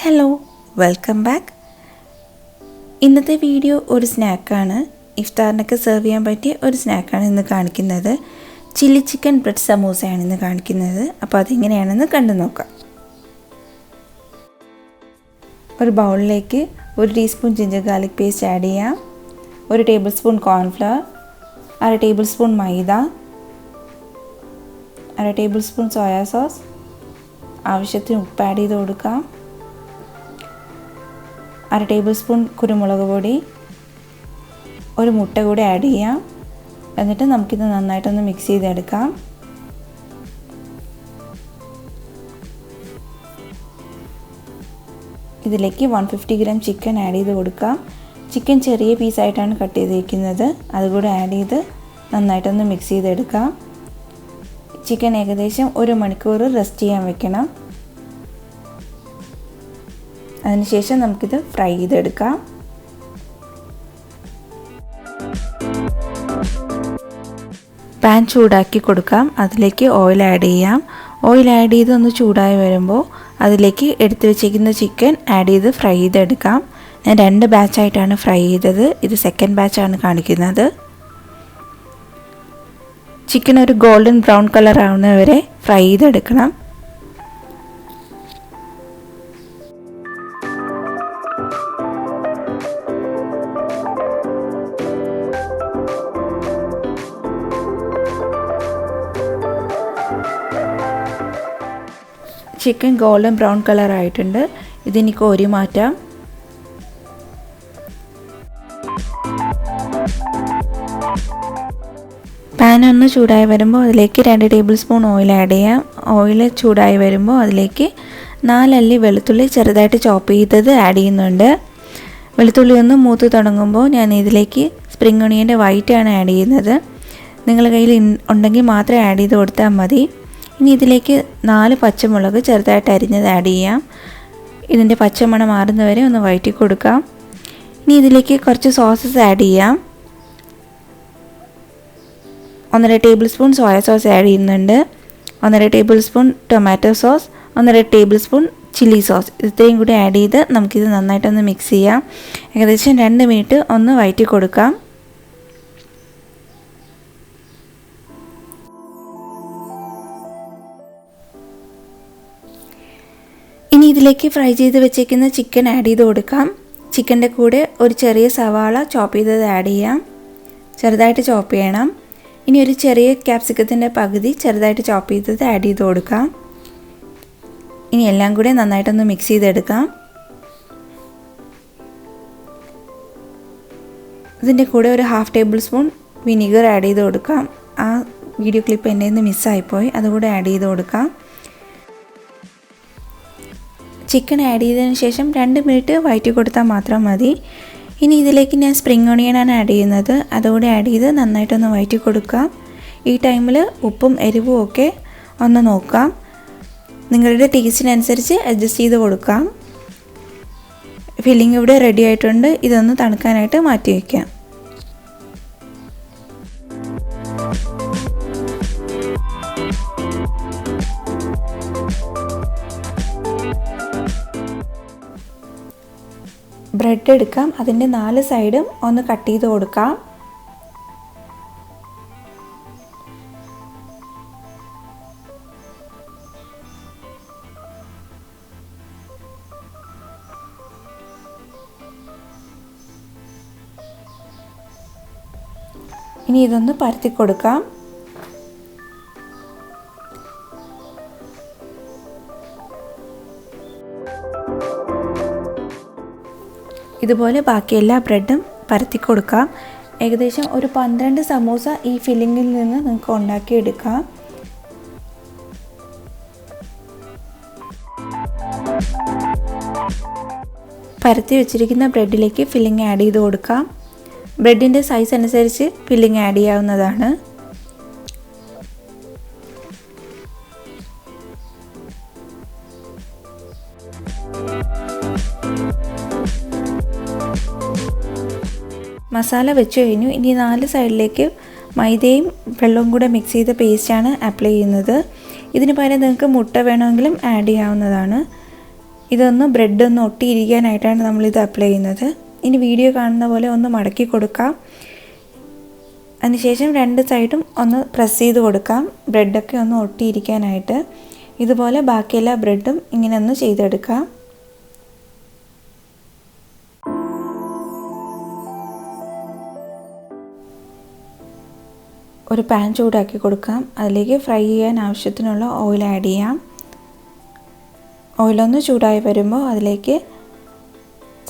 Hello, welcome back. ഇന്നത്തെ video ഒരു സ്നാക്കാണ്. ഇഫ്താറിനൊക്കെ സെർവ് ചെയ്യാൻ പറ്റിയ ഒരു സ്നാക്കാണ് ഇന്ന് കാണിക്കുന്നത്. ചില്ലി ചിക്കൻ ബ്രെഡ് സമോസയാണ് ഇന്ന് കാണിക്കുന്നത്. അപ്പോൾ അതെങ്ങനെയാണെന്ന് കണ്ടു നോക്കാം. ഒരു ബൗളിലേക്ക് 1 teaspoon ginger garlic paste add ചെയ്യാം. 1 table spoon cornflour, 1/2 table spoon maida, 1/2 table spoon soya sauce, ആവശ്യത്തിന് ഉപ്പ് ആഡ് ചെയ്ത് കൊടുക്കാം. 1/2 ടേബിൾ സ്പൂൺ കുരുമുളക് പൊടി, 1 മുട്ട കൂടി ആഡ് ചെയ്യാം. എന്നിട്ട് നമുക്കിത് നന്നായിട്ടൊന്ന് മിക്സ് ചെയ്തെടുക്കാം. ഇതിലേക്ക് 150 ഗ്രാം ചിക്കൻ ആഡ് ചെയ്ത് കൊടുക്കാം. ചിക്കൻ ചെറിയ പീസായിട്ടാണ് കട്ട് ചെയ്തിരിക്കുന്നത്. അതുകൂടി ആഡ് ചെയ്ത് നന്നായിട്ടൊന്ന് മിക്സ് ചെയ്തെടുക്കാം. ചിക്കൻ ഏകദേശം 1 മണിക്കൂർ റെസ്റ്റ് ചെയ്യാൻ വെക്കണം. അതിനുശേഷം നമുക്കിത് ഫ്രൈ ചെയ്തെടുക്കാം. പാൻ ചൂടാക്കി കൊടുക്കാം. അതിലേക്ക് ഓയിൽ ആഡ് ചെയ്യാം. ഓയിൽ ആഡ് ചെയ്ത് ഒന്ന് ചൂടായി വരുമ്പോൾ അതിലേക്ക് എടുത്തു വെച്ചിരിക്കുന്ന ചിക്കൻ ആഡ് ചെയ്ത് ഫ്രൈ ചെയ്തെടുക്കാം. ഞാൻ 2 ബാച്ചായിട്ടാണ് ഫ്രൈ ചെയ്തത്. ഇത് സെക്കൻഡ് ബാച്ചാണ് കാണിക്കുന്നത്. ചിക്കൻ ഒരു ഗോൾഡൻ ബ്രൗൺ കളർ ആവുന്നവരെ ഫ്രൈ ചെയ്തെടുക്കണം. ചിക്കൻ ഗോൾഡൻ ബ്രൗൺ കളർ ആയിട്ടുണ്ട്. ഇതിനി കോരി മാറ്റാം. പാൻ ഒന്ന് ചൂടായി വരുമ്പോൾ അതിലേക്ക് 2 ടേബിൾ സ്പൂൺ ഓയിൽ ആഡ് ചെയ്യാം. ഓയിൽ ചൂടായി വരുമ്പോൾ അതിലേക്ക് 4 അല്ലി വെളുത്തുള്ളി ചെറുതായിട്ട് ചോപ്പ് ചെയ്തത് ആഡ് ചെയ്യുന്നുണ്ട്. വെളുത്തുള്ളി ഒന്ന് മൂത്ത് തുടങ്ങുമ്പോൾ ഞാൻ ഇതിലേക്ക് സ്പ്രിംഗ് ഒണിയൻ്റെ വൈറ്റാണ് ആഡ് ചെയ്യുന്നത്. നിങ്ങളുടെ കയ്യിൽ ഉണ്ടെങ്കിൽ മാത്രം ആഡ് ചെയ്ത് കൊടുത്താൽ മതി. ഇനി ഇതിലേക്ക് 4 പച്ചമുളക് ചെറുതായിട്ട് അരിഞ്ഞത് ആഡ് ചെയ്യാം. ഇതിൻ്റെ പച്ചമണം മാറുന്നവരെ ഒന്ന് വഴറ്റി കൊടുക്കാം. ഇനി ഇതിലേക്ക് കുറച്ച് സോസസ് ആഡ് ചെയ്യാം. 1/2 table spoon soya sauce add ചെയ്യുന്നുണ്ട്. 1/2 table spoon tomato sauce, 1/2 table spoon chilli sauce, ഇത്രയും കൂടി ആഡ് ചെയ്ത് നമുക്കിത് നന്നായിട്ടൊന്ന് മിക്സ് ചെയ്യാം. ഏകദേശം 2 മിനിറ്റ് ഒന്ന് വഴറ്റി കൊടുക്കാം. ഇനി ഇതിലേക്ക് ഫ്രൈ ചെയ്ത് വെച്ചേക്കുന്ന ചിക്കൻ ആഡ് ചെയ്ത് കൊടുക്കാം. ചിക്കൻ്റെ കൂടെ ഒരു ചെറിയ സവാള ചോപ്പ് ചെയ്തത് ആഡ് ചെയ്യാം. ചെറുതായിട്ട് ചോപ്പ് ചെയ്യണം. ഇനി ഒരു ചെറിയ ക്യാപ്സിക്കത്തിൻ്റെ പകുതി ചെറുതായിട്ട് ചോപ്പ് ചെയ്തത് ആഡ് ചെയ്ത് കൊടുക്കാം. ഇനി എല്ലാം കൂടെ നന്നായിട്ടൊന്ന് മിക്സ് ചെയ്തെടുക്കാം. ഇതിൻ്റെ കൂടെ ഒരു 1/2 ടേബിൾ സ്പൂൺ വിനീഗർ ആഡ് ചെയ്ത് കൊടുക്കാം. ആ വീഡിയോ ക്ലിപ്പ് എൻ്റെ നിന്ന് മിസ്സായിപ്പോയി, അതുകൂടെ ആഡ് ചെയ്ത് കൊടുക്കാം. ചിക്കൻ ആഡ് ചെയ്തതിന് ശേഷം 2 മിനിറ്റ് വഴറ്റി കൊടുത്താൽ മാത്രം മതി. ഇനി ഇതിലേക്ക് ഞാൻ സ്പ്രിംഗ് ഒണിയനാണ് ആഡ് ചെയ്യുന്നത്. അതുകൂടി ആഡ് ചെയ്ത് നന്നായിട്ടൊന്ന് വഴറ്റി കൊടുക്കാം. ഈ ടൈമിൽ ഉപ്പും എരിവും ഒക്കെ ഒന്ന് നോക്കാം. നിങ്ങളുടെ ടേസ്റ്റിനനുസരിച്ച് അഡ്ജസ്റ്റ് ചെയ്ത് കൊടുക്കാം. ഫില്ലിംഗ് ഇവിടെ റെഡി ആയിട്ടുണ്ട്. ഇതൊന്ന് തണുക്കാനായിട്ട് മാറ്റി വയ്ക്കാം. ബ്രെഡ് എടുക്കാം. അതിൻ്റെ 4 സൈഡും ഒന്ന് കട്ട് ചെയ്ത് കൊടുക്കാം. ഇനി ഇതൊന്ന് പരത്തി കൊടുക്കാം. ഇതുപോലെ ബാക്കി എല്ലാ ബ്രെഡും പരത്തി കൊടുക്കാം. ഏകദേശം ഒരു 12 സമോസ ഈ ഫില്ലിങ്ങിൽ നിന്ന് നിങ്ങൾക്ക് ഉണ്ടാക്കിയെടുക്കാം. പരത്തി വെച്ചിരിക്കുന്ന ബ്രെഡിലേക്ക് ഫില്ലിംഗ് ആഡ് ചെയ്ത് കൊടുക്കാം. ബ്രെഡിൻ്റെ സൈസ് അനുസരിച്ച് ഫില്ലിംഗ് ആഡ് ചെയ്യാവുന്നതാണ്. മസാല വെച്ച് കഴിഞ്ഞു. ഇനി 4 സൈഡിലേക്ക് മൈദയും വെള്ളവും കൂടെ മിക്സ് ചെയ്ത പേസ്റ്റാണ് അപ്ലൈ ചെയ്യുന്നത്. ഇതിന് പകരം നിങ്ങൾക്ക് മുട്ട വേണമെങ്കിലും ആഡ് ചെയ്യാവുന്നതാണ്. ഇതൊന്ന് ബ്രെഡ് ഒന്ന് ഒട്ടിയിരിക്കാനായിട്ടാണ് നമ്മളിത് അപ്ലൈ ചെയ്യുന്നത്. ഇനി വീഡിയോ കാണുന്ന പോലെ ഒന്ന് മടക്കി കൊടുക്കാം. അതിനുശേഷം 2 സൈഡും ഒന്ന് പ്രസ് ചെയ്ത് കൊടുക്കാം, ബ്രെഡൊക്കെ ഒന്ന് ഒട്ടിയിരിക്കാനായിട്ട്. ഇതുപോലെ ബാക്കി എല്ലാ ബ്രെഡും ഇങ്ങനെ ഒന്ന് ചെയ്തെടുക്കാം. ഒരു പാൻ ചൂടാക്കി കൊടുക്കാം. അതിലേക്ക് ഫ്രൈ ചെയ്യാൻ ആവശ്യത്തിനുള്ള ഓയിൽ ആഡ് ചെയ്യാം. ഓയിലൊന്ന് ചൂടായി വരുമ്പോൾ അതിലേക്ക്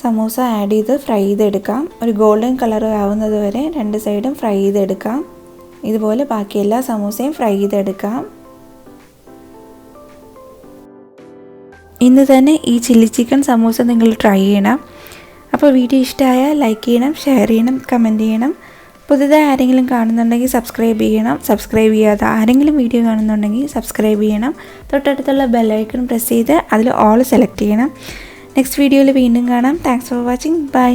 സമൂസ ആഡ് ചെയ്ത് ഫ്രൈ ചെയ്തെടുക്കാം. ഒരു ഗോൾഡൻ കളർ ആവുന്നത് വരെ 2 സൈഡും ഫ്രൈ ചെയ്തെടുക്കാം. ഇതുപോലെ ബാക്കി എല്ലാ സമൂസയും ഫ്രൈ ചെയ്തെടുക്കാം. ഇന്ന് തന്നെ ഈ ചില്ലി ചിക്കൻ സമൂസ നിങ്ങൾ ട്രൈ ചെയ്യണം. അപ്പോൾ വീഡിയോ ഇഷ്ടമായാൽ ലൈക്ക് ചെയ്യണം, ഷെയർ ചെയ്യണം, കമൻറ്റ് ചെയ്യണം. പുതുതായി ആരെങ്കിലും കാണുന്നുണ്ടെങ്കിൽ സബ്സ്ക്രൈബ് ചെയ്യണം. സബ്സ്ക്രൈബ് ചെയ്യാതെ ആരെങ്കിലും വീഡിയോ കാണുന്നുണ്ടെങ്കിൽ സബ്സ്ക്രൈബ് ചെയ്യണം. തൊട്ടടുത്തുള്ള ബെല്ലൈക്കൺ പ്രസ് ചെയ്ത് അതിൽ ഓൾ സെലക്ട് ചെയ്യണം. നെക്സ്റ്റ് വീഡിയോയിൽ വീണ്ടും കാണാം. Thanks for watching. ബൈ.